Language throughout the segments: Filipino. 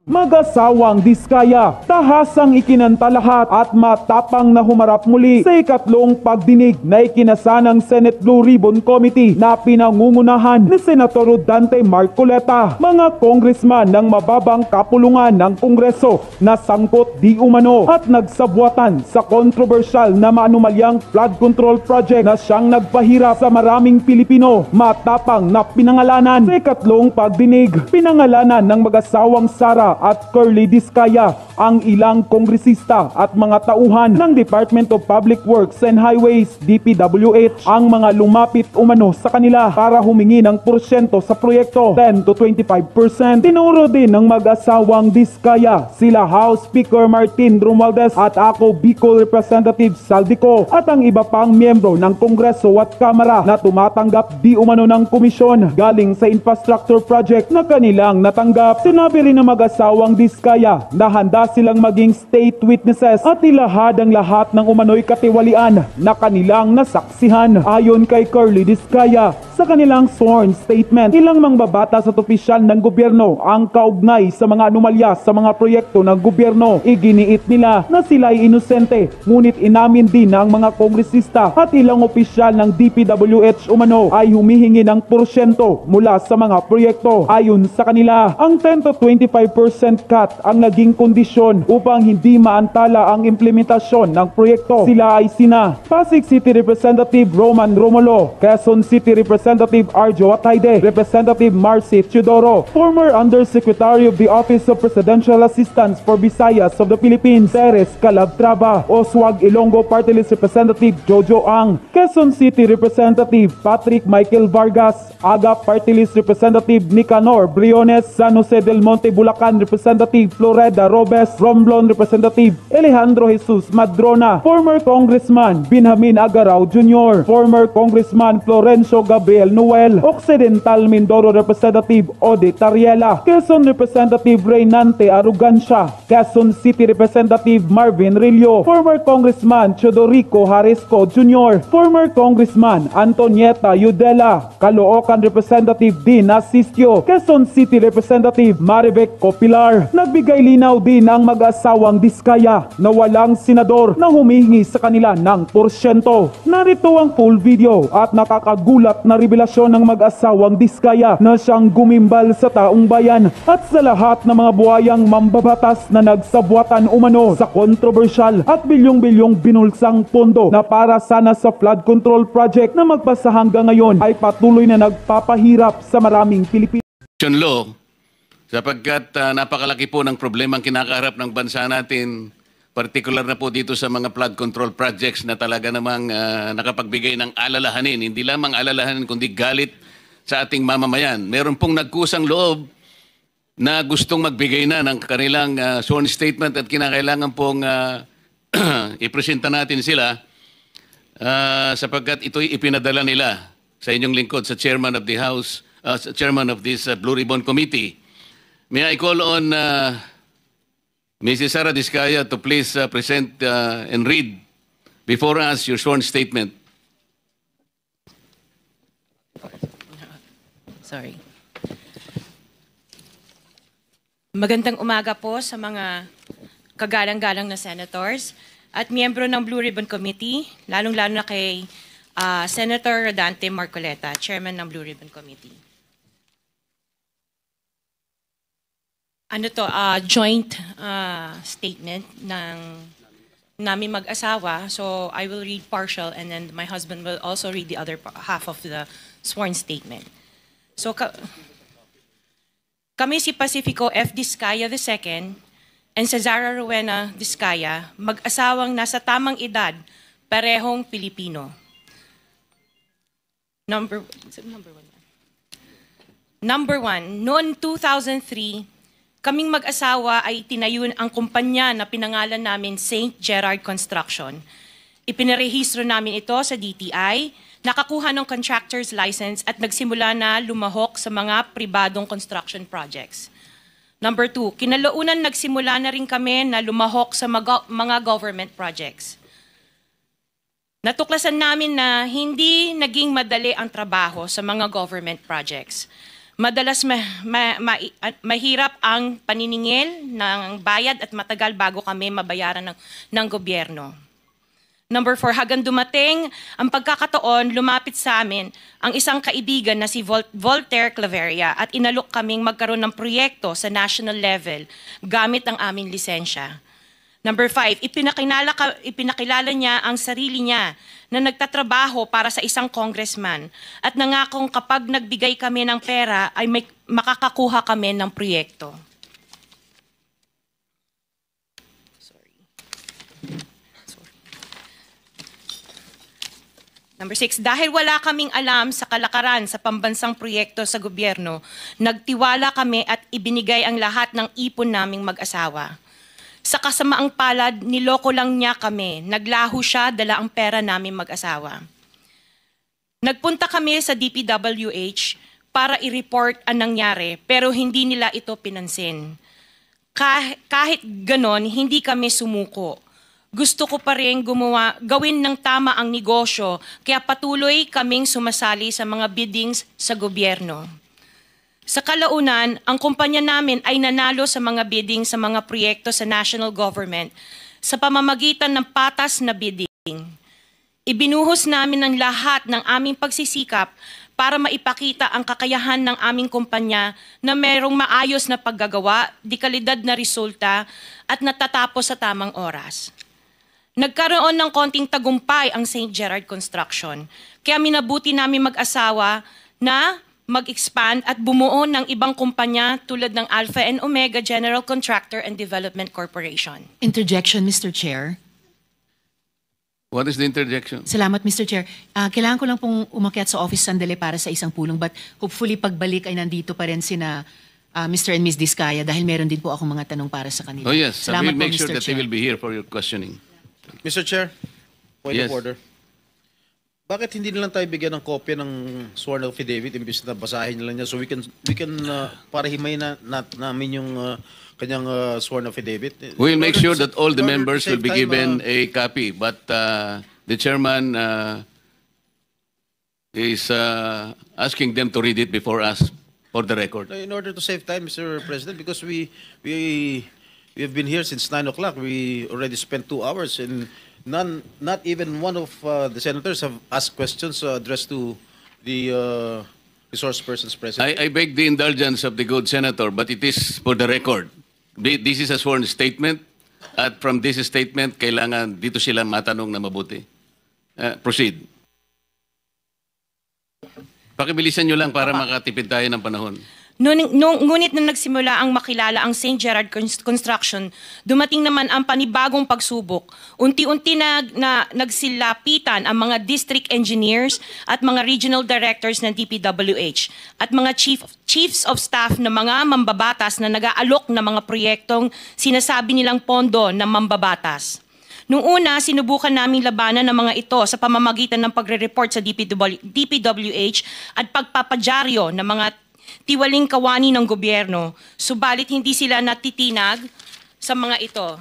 Mag-asawang Diskaya, tahasang ikinanta lahat at matapang na humarap muli sa ikatlong pagdinig na ikinasa ng Senate Blue Ribbon Committee na pinangungunahan ni Senator Rodante Marcoleta. Mga congressman ng mababang kapulungan ng Kongreso na sangkot di umano at nagsabwatan sa kontrobersyal na maanumalyang flood control project na siyang nagpahirap sa maraming Pilipino. Matapang na pinangalanan sa ikatlong pagdinig, pinangalanan ng mag-asawang Sara at Curly Diskaya ang ilang kongresista at mga tauhan ng Department of Public Works and Highways DPWH ang mga lumapit umano sa kanila para humingi ng porsyento sa proyekto 10 to 25%. Tinuro din ng mag-asawang Diskaya sila House Speaker Martin Romualdez at ako Bicol Representative Saldico at ang iba pang miyembro ng Kongreso at Kamara na tumatanggap di umano ng komisyon galing sa infrastructure project na kanilang natanggap. Sinabi rin ng mag-asawang Diskaya na handa silang maging state witnesses at ilahad ang lahat ng umano'y katiwalian na kanilang nasaksihan. Ayon kay Curly Diskaya, sa kanilang sworn statement, ilang mangbabatas at opisyal ng gobyerno ang kaugnay sa mga anomalya sa mga proyekto ng gobyerno. Iginiit nila na sila'y inosente, ngunit inamin din na ang mga kongresista at ilang opisyal ng DPWH umano ay humihingi ng porsyento mula sa mga proyekto. Ayon sa kanila, ang 10 to 25% cut ang naging kondisyon upang hindi maantala ang implementasyon ng proyekto. Sila ay sina Pasig City Representative Roman Romulo, Quezon City Representative Arjo Atayde, Representative Marcy Teodoro, former Undersecretary of the Office of Presidential Assistance for Visayas of the Philippines, Teres Calabtrava, Oswag Ilonggo Party List Representative Jojo Ang, Quezon City Representative Patrick Michael Vargas, Aga Party List Representative Nicanor Briones, San Jose del Monte Bulacan Representative Floreda Robes, Romblon Representative Alejandro Jesus Madrona, former Congressman Benjamin Agarao Jr., former Congressman Florencio Gabriel Noel, Occidental Mindoro Representative Ode Tariela, Quezon Representative Reynante Arugancia, Quezon City Representative Marvin Rillo, former Congressman Chodorico Harisco Jr., former Congressman Antonieta Yudela, Caloocan Representative Dean Asistio, Quezon City Representative Maribek Copilar. Nagbigay linaw din ang mag-asawang Diskaya na walang senador na humihingi sa kanila ng porsyento. Narito ang full video at nakakagulat na revelasyon ng mag-asawang Diskaya na siyang gumimbal sa taong bayan at sa lahat ng mga buhayang mambabatas na nagsabwatan umano sa kontrobersyal at bilyong-bilyong binulsang pondo na para sana sa flood control project na magpasa hanggang ngayon ay patuloy na nagpapahirap sa maraming Pilipino. Law, sapagkat napakalaki po ng problema ang kinakaharap ng bansa natin, particular na po dito sa mga flood control projects na talaga namang nakapagbigay ng alalahanin, hindi lamang alalahanin kundi galit sa ating mamamayan. Meron pong nagkusang loob na gustong magbigay na ng kanilang sworn statement at kinakailangan pong ipresenta natin sila sapagkat ito'y ipinadala nila sa inyong lingkod sa Chairman of the House, Chairman of this Blue Ribbon Committee. May I call on Mrs. Sara Diskaya to please present and read before us your sworn statement. Sorry. Magandang umaga po sa mga kagalang-galang na senators at miyembro ng Blue Ribbon Committee, lalong-lalo na kay Senator Rodante Marcoleta, Chairman ng Blue Ribbon Committee. Ano to, joint statement ng namin mag-asawa. So I will read partial and then my husband will also read the other half of the sworn statement. So kami si Pacifico F. Diskaya II and Cesara Rowena Diskaya, mag-asawang nasa tamang edad, parehong Pilipino. Number one, noong 2003, kaming mag-asawa ay tinayun ang kumpanya na pinangalan namin St. Gerard Construction. Ipinarehistro namin ito sa DTI, nakakuha ng contractor's license at nagsimula na lumahok sa mga pribadong construction projects. Number two, kinalaunan nagsimula na rin kami na lumahok sa mga government projects. Natuklasan namin na hindi naging madali ang trabaho sa mga government projects. Madalas mahirap ang paniningil ng bayad at matagal bago kami mabayaran ng gobyerno. Number 4, hanggang dumating ang pagkakataon, lumapit sa amin ang isang kaibigan na si Voltaire Claveria at inalok kaming magkaroon ng proyekto sa national level gamit ang aming lisensya. Number 5, ipinakilala niya ang sarili niya na nagtatrabaho para sa isang congressman at nangakong kapag nagbigay kami ng pera ay makakakuha kami ng proyekto. Number 6, dahil wala kaming alam sa kalakaran sa pambansang proyekto sa gobyerno, nagtiwala kami at ibinigay ang lahat ng ipon naming mag-asawa. Sa kasamaang palad, niloko lang niya kami. Naglaho siya, dala ang pera namin mag-asawa. Nagpunta kami sa DPWH para i-report ang nangyari, pero hindi nila ito pinansin. Kahit ganon, hindi kami sumuko. Gusto ko pa rin gawin ng tama ang negosyo, kaya patuloy kaming sumasali sa mga biddings sa gobyerno. Sa kalaunan, ang kumpanya namin ay nanalo sa mga bidding sa mga proyekto sa national government sa pamamagitan ng patas na bidding. Ibinuhos namin ang lahat ng aming pagsisikap para maipakita ang kakayahan ng aming kumpanya na mayroong maayos na paggagawa, dekalidad na resulta at natatapos sa tamang oras. Nagkaroon ng konting tagumpay ang St. Gerard Construction, kaya minabuti namin mag-asawa na mag-expand at bumuo ng ibang kumpanya tulad ng Alpha and Omega General Contractor and Development Corporation. Interjection, Mr. Chair. What is the interjection? Salamat, Mr. Chair. Kailangan ko lang pong umakyat sa office sandali para sa isang pulong, but hopefully pagbalik ay nandito pa rin sina Mr. and Ms. Diskaya dahil meron din po akong mga tanong para sa kanila. Oh yes, Salamat we'll make po, sure Mr. that they Chair. will be here for your questioning. Mr. Chair, point Yes. of order. Bakit hindi nilang tayo bigyan ng kopya ng sworn affidavit imbis na basahin nila niya so we can para himay namin yung kanyang sworn affidavit? We'll make sure that all the In order to members will save be time, given a copy, but the chairman is asking them to read it before us for the record. in order to save time, Mr. President, because we have been here since 9 o'clock. We already spent 2 hours and not even one of the senators have asked questions addressed to the resource persons present. I beg the indulgence of the good senator, but it is for the record. This is a sworn statement, at from this statement, kailangan dito sila matanong na mabuti. Proceed. Pakibilisan nyo lang para makatipid tayo ng panahon. Ngunit nung nagsimula ang makilala ang St. Gerard Construction, dumating naman ang panibagong pagsubok. Unti-unti nagsilapitan ang mga district engineers at mga regional directors ng DPWH at mga chiefs of staff na mga mambabatas na nag-aalok ng mga proyektong sinasabi nilang pondo ng mambabatas. Noong una, sinubukan naming labanan ng mga ito sa pamamagitan ng pagre-report sa DPWH at pagpapadyaryo ng mga tiwaling kawani ng gobyerno, subalit hindi sila natitinag sa mga ito.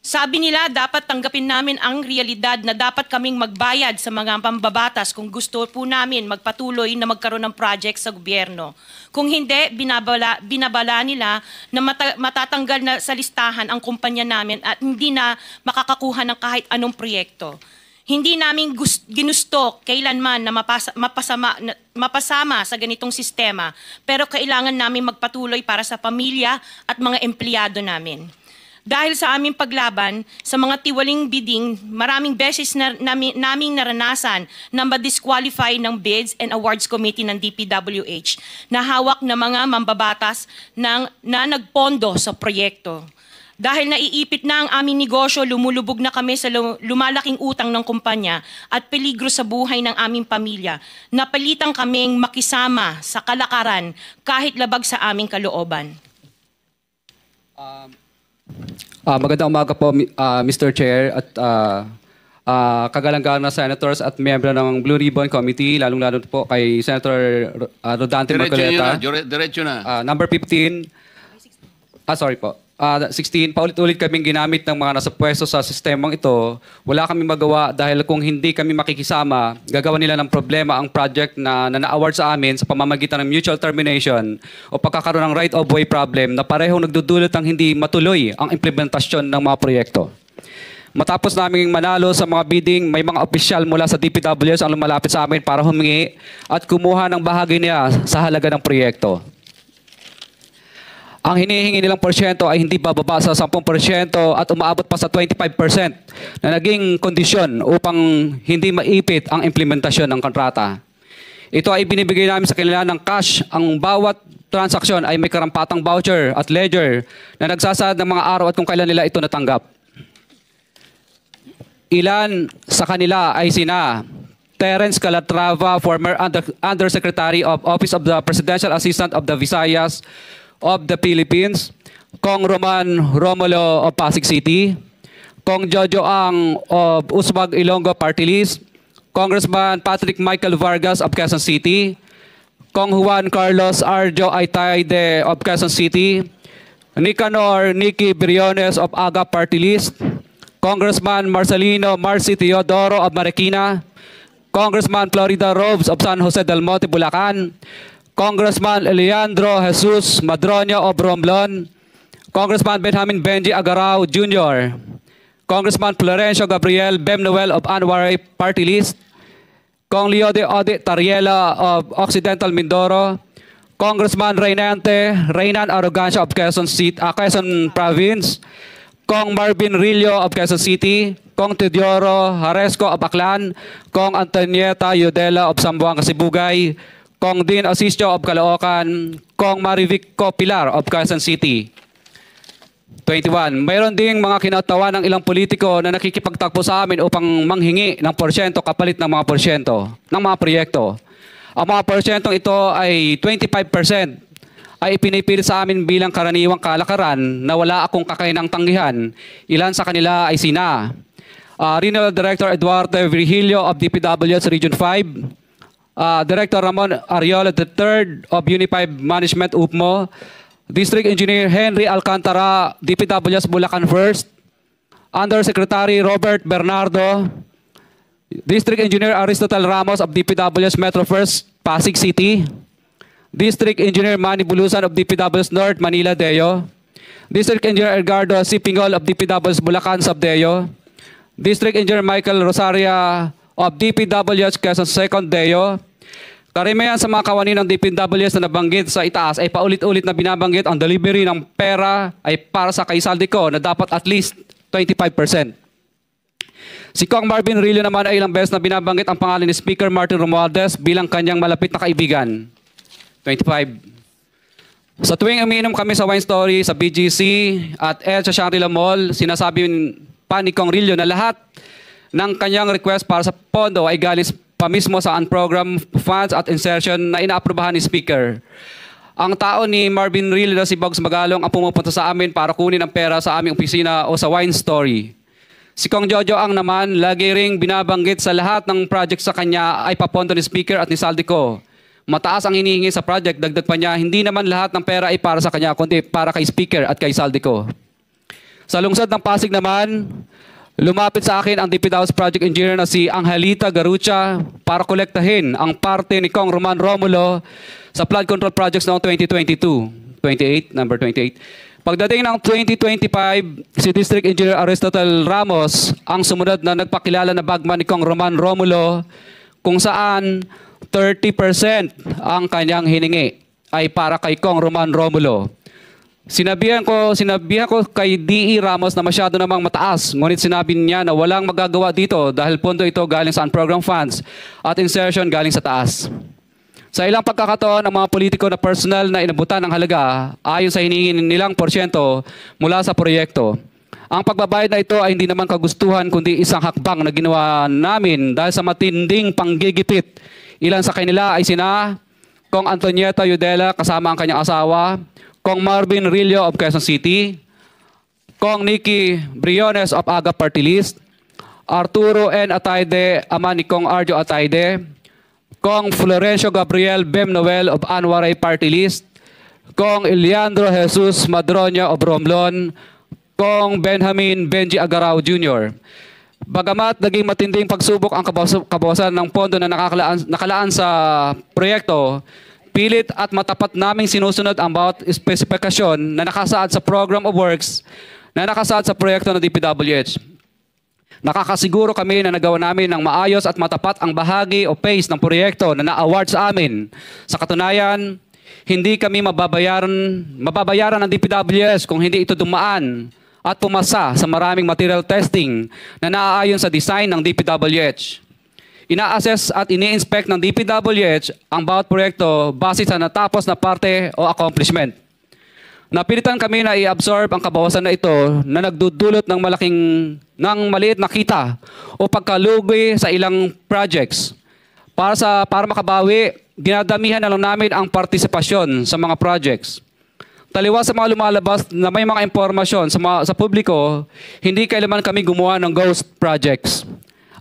Sabi nila dapat tanggapin namin ang realidad na dapat kaming magbayad sa mga pambabatas kung gusto po namin magpatuloy na magkaroon ng project sa gobyerno. Kung hindi, binabala nila na matatanggal na sa listahan ang kumpanya namin at hindi na makakakuha ng kahit anong proyekto. Hindi namin ginusto kailanman na mapasama sa ganitong sistema, pero kailangan namin magpatuloy para sa pamilya at mga empleyado namin. Dahil sa aming paglaban sa mga tiwaling bidding, maraming beses naming naranasan na ma-disqualify ng Bids and Awards Committee ng DPWH na hawak na mga mambabatas na nagpondo sa proyekto. Dahil naiipit na ang aming negosyo, lumulubog na kami sa lumalaking utang ng kumpanya at peligro sa buhay ng aming pamilya. Napalitan kaming makisama sa kalakaran kahit labag sa aming kalooban. Magandang umaga po, Mr. Chair at kagalang-galang na senators at miyembro ng Blue Ribbon Committee, lalong-lalo po kay Senator Rodante Marcoleta. Diretso na. Number 15. Sorry po. 16, paulit-ulit kaming ginamit ng mga nasa pwesto sa sistemang ito. Wala kami magawa dahil kung hindi kami makikisama, gagawa nila ng problema ang project na na-award sa amin sa pamamagitan ng mutual termination o pagkakaroon ng right-of-way problem na parehong nagdudulot ng hindi matuloy ang implementasyon ng mga proyekto. Matapos naming manalo sa mga bidding, may mga opisyal mula sa DPWS ang lumalapit sa amin para humingi at kumuha ng bahagi niya sa halaga ng proyekto. Ang hinihingi nilang porsyento ay hindi bababa sa 10% at umaabot pa sa 25% na naging kondisyon upang hindi maipit ang implementasyon ng kontrata. Ito ay binibigay namin sa kanila ng cash. Ang bawat transaksyon ay may karampatang voucher at ledger na nagsasaad ng mga araw at kung kailan nila ito natanggap. Ilan sa kanila ay sina Terence Calatrava, former Undersecretary of Office of the Presidential Assistant of the Visayas of the Philippines, Kong Roman Romulo of Pasig City, Kong Jojo Ang of Usmag Ilonggo Party List, Congressman Patrick Michael Vargas of Quezon City, Kong Juan Carlos Arjo Aitayde of Quezon City, Nicanor Nicky Briones of AGA Party List, Congressman Marcelino Marcy Teodoro of Marikina, Congressman Florida Robes of San Jose del Monte, Bulacan, Congressman Leandro Jesus Madroño of Romblon, Congressman Benjamin Benji Agarao Jr., Congressman Florencio Gabriel Bemnoel of Anwaray Party List, Kong Leo de Ode Tariela of Occidental Mindoro, Congressman Reynan Arrogancia of Quezon Province, Kong Marvin Rillo of Quezon City, Kong Teodoro Haresco of Aklan, Kong Antonieta Yudela of Zamboanga, Sibugay, Kong Dean Asisio of Caloocan, Kong Marivic Pilar of Quezon City. 21. Mayroon ding mga kinatawa ng ilang politiko na nakikipagtakbo sa amin upang manghingi ng porsyento kapalit ng mga porsyento ng mga proyekto. Ang mga porsyentong ito ay 25% ay ipinipilit sa amin bilang karaniwang kalakaran na wala akong kakainang tanggihan. Ilan sa kanila ay sina Regional Director Eduardo Virgilio of DPWS Region 5, Director Ramon Ariola III of Unified Management UPMO, District Engineer Henry Alcantara, DPWS Bulacan First, Undersecretary Robert Bernardo, District Engineer Aristotle Ramos of DPWS Metro First, Pasig City, District Engineer Manny Bulusan of DPWS North, Manila Deo, District Engineer Edgardo C. Pingol of DPWS Bulacan Subdeo, District Engineer Michael Rosaria of DPWS Quezon Second Deo. Karamihan sa mga kawani ng DPWS na nabanggit sa itaas ay paulit-ulit na binabanggit ang delivery ng pera ay para sa kaisaldi ko na dapat at least 25%. Si Kong Marvin Rillo naman ay ilang beses na binabanggit ang pangalan ni Speaker Martin Romualdez bilang kanyang malapit na kaibigan. 25. Sa tuwing umiinom kami sa Wine Story, sa BGC at sa Shangri-La Mall, sinasabi pa ni Kong Rillo na lahat ng kanyang request para sa pondo ay galing pa mismo sa unprogrammed funds at insertion na inaaprubahan ni Speaker. Ang tao ni Marvin Rillo na si Bogs Magalong ang pumupunta sa amin para kunin ang pera sa aming opisina o sa Wine Story. Si Kong Jojo Ang naman, lagi ring binabanggit sa lahat ng project sa kanya ay papondo ni Speaker at ni Saldico. Mataas ang hinihingi sa project, dagdag pa niya, hindi naman lahat ng pera ay para sa kanya, kundi para kay Speaker at kay Saldico. Sa lungsod ng Pasig naman, lumapit sa akin ang DPWS Project Engineer na si Angelita Garucha para kolektahin ang parte ni Kong Roman Romulo sa flood control projects noong 2022. 28, number 28. Pagdating ng 2025, si District Engineer Aristotle Ramos ang sumunod na nagpakilala na bagman ni Kong Roman Romulo kung saan 30% ang kanyang hiningi ay para kay Kong Roman Romulo. Sinabihan ko kay D.E. Ramos na masyado namang mataas, ngunit sinabi niya na walang magagawa dito dahil pondo ito galing sa unprogrammed funds at insertion galing sa taas. Sa ilang pagkakataon, ang mga politiko na personal na inabutan ng halaga ayon sa hinihingi nilang porsyento mula sa proyekto. Ang pagbabayad na ito ay hindi naman kagustuhan kundi isang hakbang na ginawa namin dahil sa matinding panggigipit. Ilan sa kanila ay sina Kong Antonieta Yudela kasama ang kanyang asawa, Kong Marvin Rillo of Quezon City, Kong Nicky Briones of AGA Party List, Arturo N. Atayde, ama ni Kong Arjo Atayde, Kong Florencio Gabriel Bemnoel of Anwaray Party List, Kong Eliandro Jesus Madroña of Romblon, Kong Benjamin Benji Agarao Jr. Bagamat naging matinding pagsubok ang kabawasan ng pondo na nakalaan sa proyekto, pilit at matapat naming sinusunod ang bawat espesifikasyon na nakasaad sa Program of Works na nakasaad sa proyekto ng DPWH. Nakakasiguro kami na nagawa namin ng maayos at matapat ang bahagi o phase ng proyekto na na-award sa amin. Sa katunayan, hindi kami mababayaran ng DPWH kung hindi ito dumaan at pumasa sa maraming material testing na naaayon sa design ng DPWH. Ina-assess at ini-inspect ng DPWH ang bawat proyekto base sa natapos na parte o accomplishment. Napilitan kami na i-absorb ang kabawasan na ito na nagdudulot ng maliit na kita o pagkalugi sa ilang projects. Para makabawi, ginadamihan na lang namin ang partisipasyon sa mga projects. Taliwas sa mga lumalabas na may mga impormasyon sa publiko, hindi kailanman kami gumawa ng ghost projects.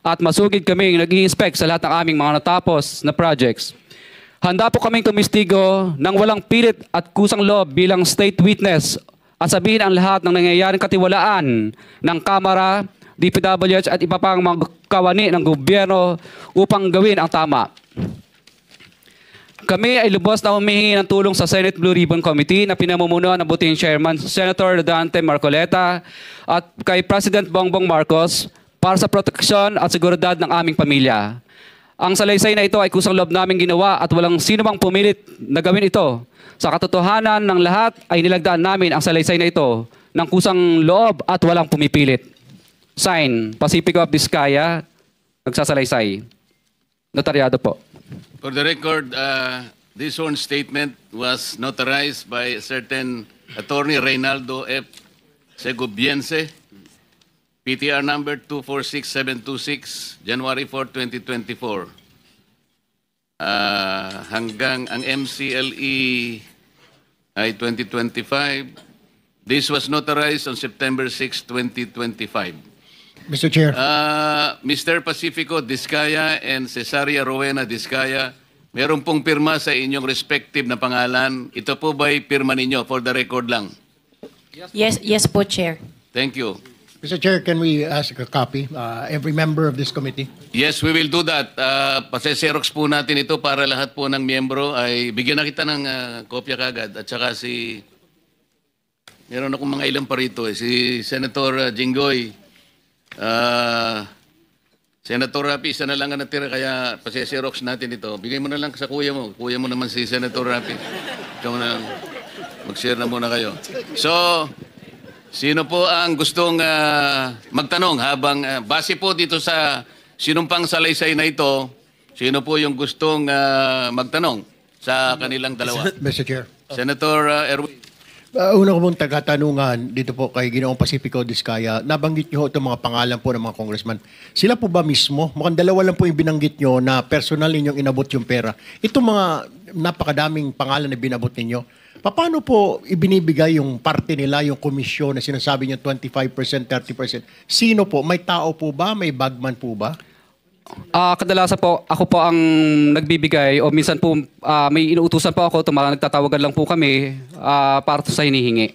At masugid kami nag-i-inspect sa lahat ng aming mga natapos na projects. Handa po kaming tumistigo ng walang pilit at kusang loob bilang state witness at sabihin ang lahat ng nangyayaring katiwalaan ng Kamara, DPWH at iba pang mga kawani ng gobyerno upang gawin ang tama. Kami ay lubos na humihingi ng tulong sa Senate Blue Ribbon Committee na pinamumunuan ng buting Chairman Senator Dante Marcoleta at kay President Bongbong Marcos para sa proteksyon at seguridad ng aming pamilya. Ang salaysay na ito ay kusang loob namin ginawa at walang sino mang pumilit na gawin ito. Sa katotohanan ng lahat ay nilagdaan namin ang salaysay na ito ng kusang loob at walang pumipilit. Sign, Pacifico of Vizcaya, nagsasalaysay. Notaryado po. For the record, this sworn statement was notarized by a certain Attorney Reynaldo F. Segubiense, PTR number 246726, January 4, 2024. Hanggang ang MCLE ay 2025. This was notarized on September 6, 2025. Mr. Chair. Mr. Pacifico Vizcaya and Cesaria Rowena Vizcaya, meron pong pirma sa inyong respective na pangalan. Ito po ba'y pirma ninyo? For the record lang. Yes po, Chair. Thank you. Mr. Chair, can we ask a copy? Every member of this committee? Yes, we will do that. Pase-xerox po natin ito para lahat po ng miyembro ay bigyan na kita ng kopya kagad. At saka meron akong mga ilang pa rito. Si Senator Jinggoy, Senator Rapi, isa na lang ang natira kaya pase-xerox natin ito. Bigay mo na lang sa kuya mo. Kuya mo naman si Senator Rapi. Ikaw na lang. Mag-share na muna kayo. So, sino po ang gustong magtanong habang base po dito sa sinumpang salaysay na ito, sino po yung gustong magtanong sa kanilang dalawa? Mr. Chair. Senator Erwin. Una ko mong tagatanungan dito po kay Ginoong Pacifico Vizcaya. Nabanggit niyo itong mga pangalan po ng mga congressman. Sila po ba mismo? Mukhang dalawa lang po yung binanggit niyo na personal ninyong inabot yung pera. Itong mga napakadaming pangalan na binabot ninyo, paano po ibinibigay yung parte nila, yung komisyon na sinasabi niyo 25%, 30%? Sino po? May tao po ba? May bagman po ba? Kadalasan po, ako po ang nagbibigay o minsan po may inuutusan po ako, nagtatawagan lang po kami para sa hinihingi.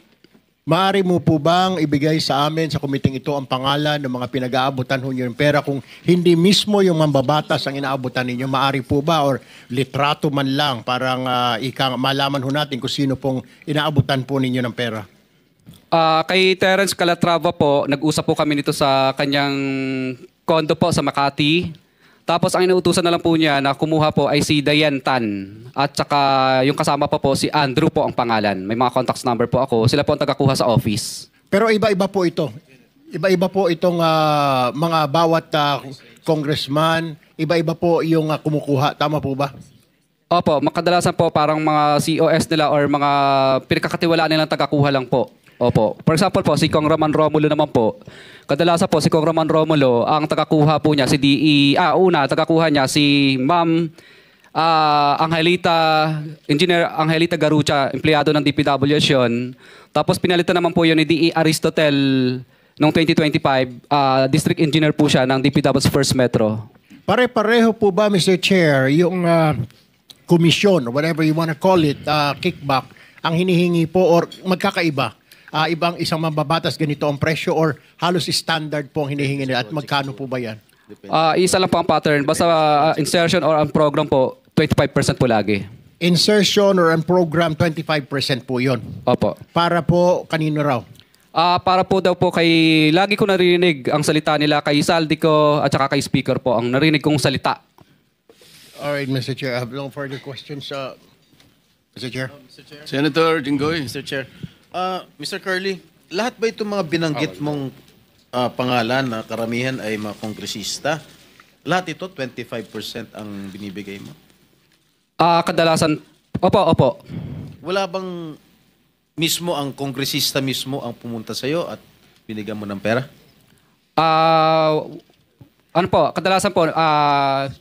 Maaari mo po bang ibigay sa amin sa komiteng ito ang pangalan ng mga pinag-aabutan ho nyo yung pera kung hindi mismo yung mambabatas ang inaabutan ninyo? Maaari po ba or litrato man lang parang malaman ho natin kung sino pong inaabutan po ninyo ng pera? Kay Terence Calatrava po, nag-usap po kami nito sa kanyang kondo po sa Makati. Tapos ang inuutusan na lang po niya na kumuha po ay si Diane Tan. At saka yung kasama pa po si Andrew po ang pangalan. May mga contacts number po ako. Sila po ang tagakuha sa office. Pero iba-iba po ito. Iba-iba po itong mga bawat congressman. Iba-iba po yung kumukuha. Tama po ba? Opo, makadalasan po parang mga COS nila or mga pinagkakatiwalaan nilang tagakuha lang po. Opo. For example po, si Kong Roman Romulo naman po. Kadalasan po, si Kong Roman Romulo, ang tagakuha po niya, si tagakuha niya, si Ma'am Engineer Angelita Garucha, empleyado ng DPWH yun. Tapos pinalitan naman po yun ni D.E. Aristotel noong 2025. District Engineer po siya ng DPWH First Metro. Pare-pareho po ba, Mr. Chair, yung komisyon, whatever you want to call it, kickback, ang hinihingi po or magkakaiba? Ibang isang mababatas ganito ang presyo or halos standard po ang hinihingi nila at magkano po ba yan? Isa lang po ang pattern. Basta insertion or ang program po, 25% po lagi. Insertion or ang program, 25% po yon. Opo. Para po kanino raw? Para po daw po kay, lagi ko narinig ang salita nila kay Saldi ko at saka kay speaker po, ang narinig kong salita. Alright, Mr. Chair. I have no further questions. Mr. Chair. Senator Jinggoy. Mr. Chair. Mr. Curly, lahat ba itong mga binanggit mong pangalan na karamihan ay mga kongresista, lahat ito 25% ang binibigay mo? Kadalasan, opo. Wala bang mismo ang kongresista mismo ang pumunta sa'yo at binigyan mo ng pera? Ano po, kadalasan po,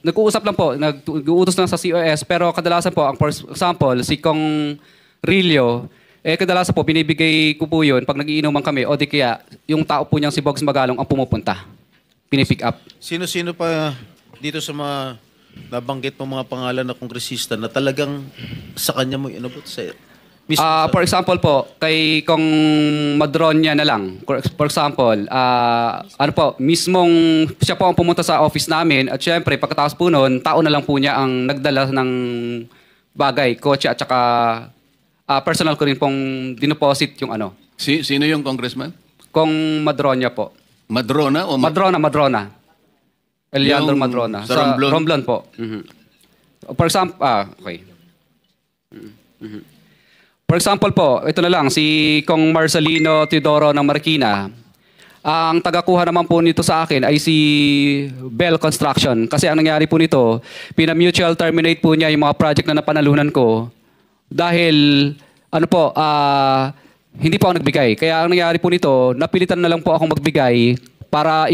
nag-uusap lang po, nag-uutos lang sa COS, pero kadalasan po, ang for example, si Kong Rillo, kadalasan po, binibigay ko po yun pag nagiinuman kami, o di kaya, yung tao po niyang si Bogs Magalong ang pumupunta. Pinipick up. Sino-sino pa dito sa mga nabanggit mo mga pangalan na kongresista na talagang sa kanya mo inabot sa'yo? For example po, kay Kong Madronya na lang. For example, ano po, mismong siya po ang pumunta sa office namin at syempre pagkatapos po noon, tao na lang po niya ang nagdala ng bagay, kotse at saka personal ko rin pong dinoposit yung ano. Sino yung congressman? Kong Madronya po. Madrona o Madrona. Eliandro Yung Madrona. sa Romblon? Romblon po. For example, okay. For example po, ito na lang, si Kong Marcelino Teodoro ng Marikina. Ang tagakuha naman po nito sa akin ay si Bell Construction. Kasi ang nangyari po nito, pina-mutual terminate po niya yung mga project na napanalunan ko. Dahil, ano po, hindi po ako nagbigay. Kaya ang nangyari po nito, napilitan na lang po akong magbigay para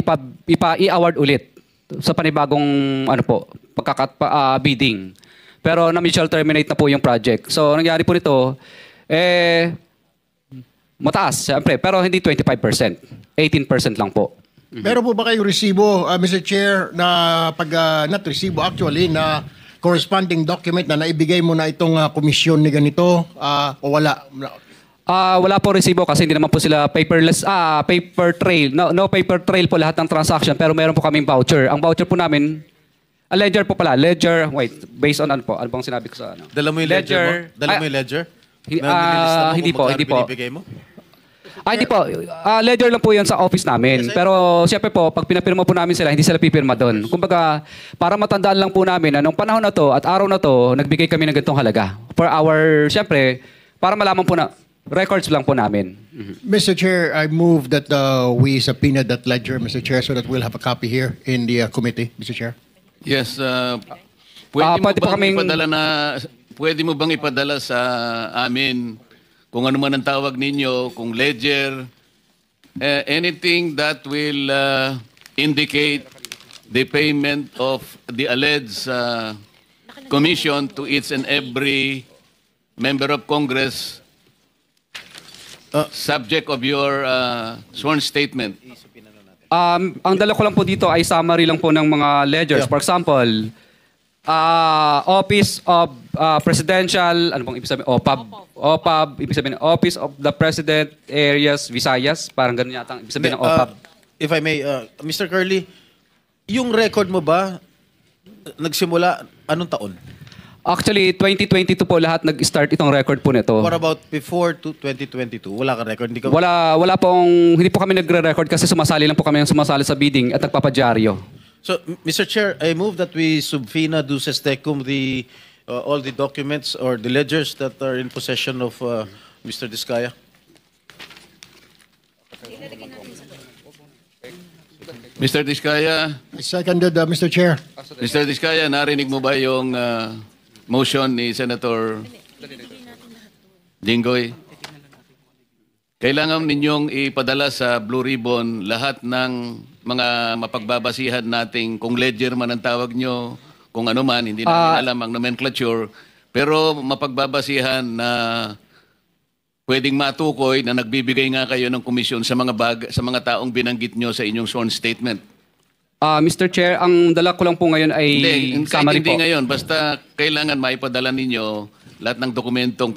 i-award ulit sa panibagong ano po, bidding. Pero na-mutual terminate na po yung project. So, nangyari po nito, mataas, siyempre, pero hindi 25%. 18% lang po. Meron po ba kayong resibo, Mr. Chair, na not resibo actually, na corresponding document na naibigay mo na itong komisyon ni ganito o wala? Wala po resibo kasi hindi naman po sila paperless, paper trail. No paper trail po lahat ng transaction, pero meron po kaming voucher. Ang voucher po namin, ledger po pala. Ledger, wait, based on ano po? Ano bang sinabi ko sa ano? Dala mo yung ledger mo? Dala mo yung ledger? Hindi po. Binibigay mo? Hindi po. Ledger lang po yan sa office namin. Pero siyempre po, pag pinapirma po namin sila, hindi sila pipirma doon. Kumbaga, para matandaan lang po namin na nung panahon na to at araw na to, nagbigay kami ng ganitong halaga. For our, siyempre, para malaman po na, records lang po namin. Mr. Chair, I move that we subpoena that ledger, Mr. Chair, so that we'll have a copy here in the committee, Mr. Chair. Yes, pwede mo bang ipadala sa amin kung ano man ang tawag ninyo, kung ledger, anything that will indicate the payment of the alleged commission to each and every member of Congress subject of your sworn statement. Ang dala ko lang po dito ay summary lang po ng mga ledgers. For example, Office of Presidential, ano bang ibig sabihin? OPAB, ibig sabihin, Office of the President Areas Visayas, parang ganun yata ang ibig sabihin ng OPAB. If I may, Mr. Curly, yung record mo ba, nagsimula, anong taon? Actually, 2022 po lahat nag-start itong record po nito. What about before 2022? Wala ka record? Hindi ka... Hindi po kami nagre-record kasi sumasali lang po kami sa bidding at nagpapadyaryo. So, Mr. Chair, I move that we subpoena duces tecum all the documents or the ledgers that are in possession of Mr. Diskaya. Mr. Diskaya, Seconded, Mr. Chair. Mr. Diskaya, narinig mo ba yung motion ni Senator Jinggoy? Kailangan ninyong ipadala sa Blue Ribbon lahat ng mga mapagbabasihan nating kung ledger man ang tawag nyo, kung ano man, hindi namin alam ang nomenclature, pero mapagbabasihan na pwedeng matukoy na nagbibigay nga kayo ng komisyon sa mga taong binanggit nyo sa inyong sworn statement. Mr. Chair, ang dala ko lang po ngayon ay Hindi summary po. ngayon, basta kailangan maipadala ninyo lahat ng dokumentong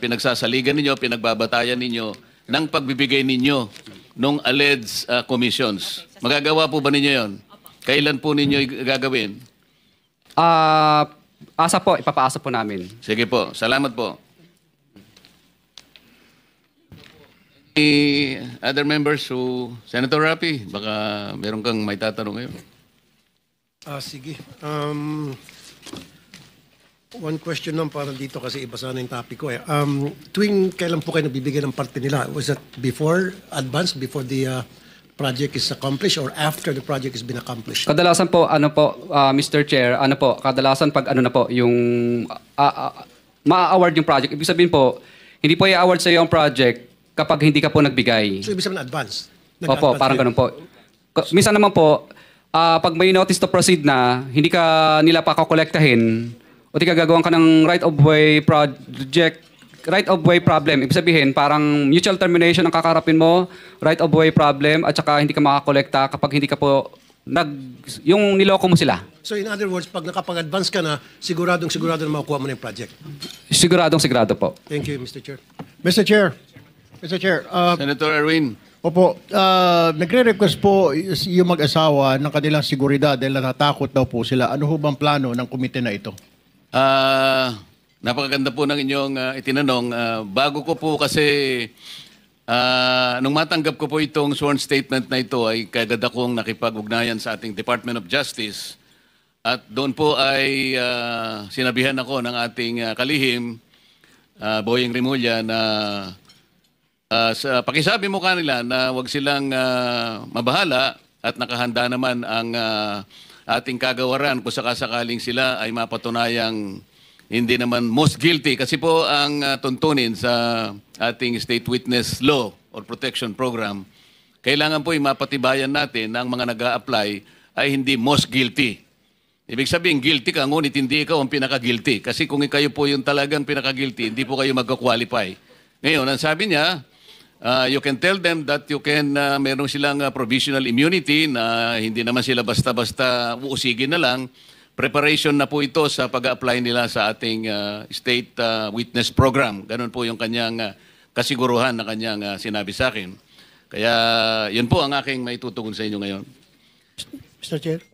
pinagsasaligan ninyo, pinagbabatayan ninyo ng pagbibigay ninyo ng alleged commissions. Magagawa po ba ninyo yon? Kailan po ninyo gagawin? Asa po, ipapaasa po namin. Sige po, salamat po. Any other members who... Senator Rapi, baka meron kang may tatanong ngayon. Sige. One question lang para dito kasi iba sana yung topic ko. Tuwing kailan po kayo nabibigyan ng parte nila? Was that before, advance, before the project is accomplished or after the project has been accomplished? Kadalasan po, Mr. Chair, kadalasan pag na po, yung ma-award yung project. Ibig sabihin po, hindi po i-award sa iyo ang project kapag hindi ka po nagbigay. So ibig sabihin advance? Opo, parang ganun po. Minsan naman po, pag may notice to proceed na, hindi ka nila pa kakolektahin, o di ka gagawin ka ng right-of-way project, right-of-way problem. Ibig sabihin, parang mutual termination ang kakarapin mo, right-of-way problem, at saka hindi ka makakolekta kapag hindi ka po yung niloko mo sila. So in other words, pag nakapag-advance ka na, siguradong na makukuha mo na yung project. Sigurado po. Thank you, Mr. Chair. Mr. Chair, Senator Erwin. opo, nagre-request po yung mag-asawa ng kanilang seguridad dahil natatakot daw po sila. Ano ho bang plano ng komite na ito? Napakaganda po ng inyong itinanong. Bago ko po kasi, nung matanggap ko po itong sworn statement na ito, ay kagad akong nakipag-ugnayan sa ating Department of Justice. At doon po ay sinabihan ako ng ating kalihim, Boyeng Rimulya, na pakisabi mo kanila na wag silang mabahala at nakahanda naman ang ating kagawaran kung sakasakaling sila ay mapatunayang hindi naman most guilty. Kasi po ang tuntunin sa ating State Witness Law or Protection Program, kailangan po mapatibayan natin na ang mga nag-a-apply ay hindi most guilty. Ibig sabihin, guilty ka, ngunit hindi ikaw ang pinaka-guilty. Kasi kung kayo po yung talagang pinaka-guilty, hindi po kayo mag-qualify. Ngayon, ang sabi niya, you can tell them that you can, meron silang provisional immunity na hindi naman sila basta-basta uusigin na lang. Preparation na po ito sa pag-apply nila sa ating State Witness Program. Ganun po yung kanyang kasiguruhan na kanyang sinabi sa akin. Kaya yun po ang aking maitutugon sa inyo ngayon. Mr. Chair.